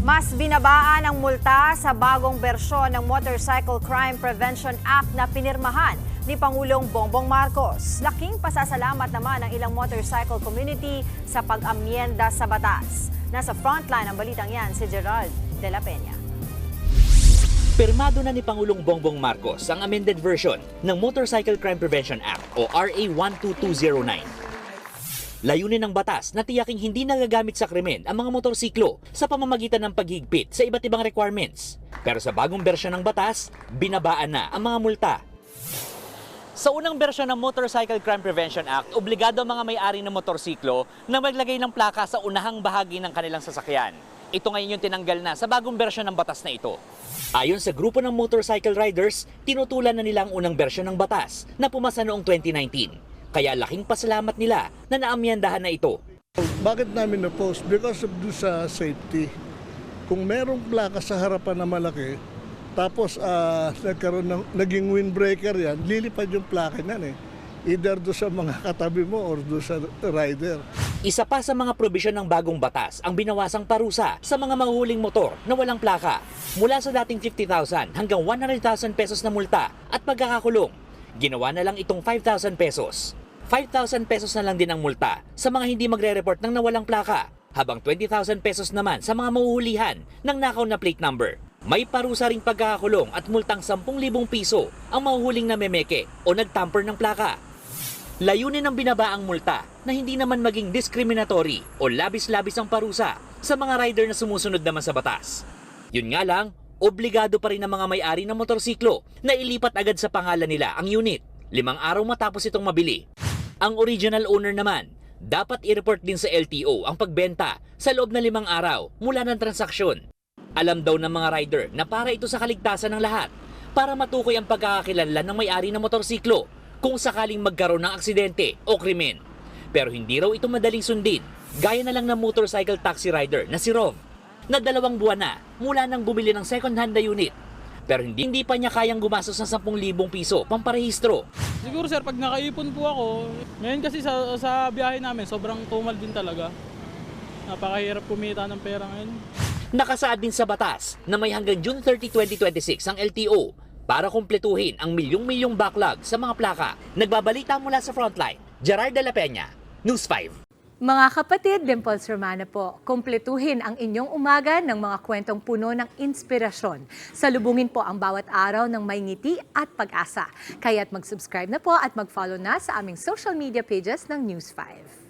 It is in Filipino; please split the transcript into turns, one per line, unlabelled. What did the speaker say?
Mas binabaan ang multa sa bagong bersyon ng Motorcycle Crime Prevention Act na pinirmahan ni Pangulong Bongbong Marcos. Laking pasasalamat naman ng ilang motorcycle community sa pag-amyenda sa batas. Nasa frontline ang balitang yan si Gerald de la Peña.
Pirmado na ni Pangulong Bongbong Marcos ang amended version ng Motorcycle Crime Prevention Act o RA 12209. Layunin ng batas na tiyaking hindi nagagamit sa krimen ang mga motorsiklo sa pamamagitan ng paghigpit sa iba't ibang requirements. Pero sa bagong bersyon ng batas, binabaan na ang mga multa. Sa unang bersyon ng Motorcycle Crime Prevention Act, obligado ang mga may-ari ng motorsiklo na maglagay ng plaka sa unahang bahagi ng kanilang sasakyan. Ito ngayon yung tinanggal na sa bagong bersyon ng batas na ito. Ayon sa grupo ng motorcycle riders, tinutulan na nila ang unang bersyon ng batas na pumasa noong 2019. Kaya laking pasalamat nila na naamyandahan na ito.
Bakit namin na-post? Because of sa safety. Kung merong plaka sa harapan na malaki, tapos naging windbreaker yan, lilipad yung plaka niyan eh. Either do sa mga katabi mo or do sa rider.
Isa pa sa mga probisyon ng bagong batas ang binawasang parusa sa mga mahuhuling motor na walang plaka. Mula sa dating 50,000 hanggang 100,000 pesos na multa at pagkakakulong. Ginawa na lang itong 5,000 pesos. 5,000 pesos na lang din ang multa sa mga hindi magre-report ng nawalang plaka, habang 20,000 pesos naman sa mga mahuhulihan ng nakaw na plate number. May parusa ring pagkakakulong at multang 10,000 piso ang mahuhuling na memeke o nagtamper ng plaka. Layunin ng binabaang multa na hindi naman maging discriminatory o labis-labis ang parusa sa mga rider na sumusunod naman sa batas. Yun nga lang, obligado pa rin ng mga may-ari ng motorsiklo na ilipat agad sa pangalan nila ang unit, 5 araw matapos itong mabili. Ang original owner naman, dapat i-report din sa LTO ang pagbenta sa loob na 5 araw mula ng transaksyon. Alam daw ng mga rider na para ito sa kaligtasan ng lahat, para matukoy ang pagkakakilanlan ng may-ari ng motorsiklo kung sakaling magkaroon ng aksidente o krimen. Pero hindi raw ito madaling sundin, gaya na lang ng motorcycle taxi rider na si Rov, na 2 buwan na mula nang bumili ng second-hand na unit. Pero hindi pa niya kayang gumastos ng 10,000 piso pamparehistro.
Siguro sir, pag nakaipon po ako, ngayon kasi sa biyahe namin, sobrang tumal din talaga. Napakahirap kumita ng pera ngayon.
Nakasaad din sa batas na may hanggang June 30, 2026 ang LTO para kumpletuhin ang milyong-milyong backlog sa mga plaka. Nagbabalita mula sa Frontline, Gerard de la Peña, News 5.
Mga kapatid, Dimples Romana po, kumpletuhin ang inyong umaga ng mga kwentong puno ng inspirasyon. Salubungin po ang bawat araw ng may ngiti at pag-asa. Kaya't mag-subscribe na po at mag-follow na sa aming social media pages ng News 5.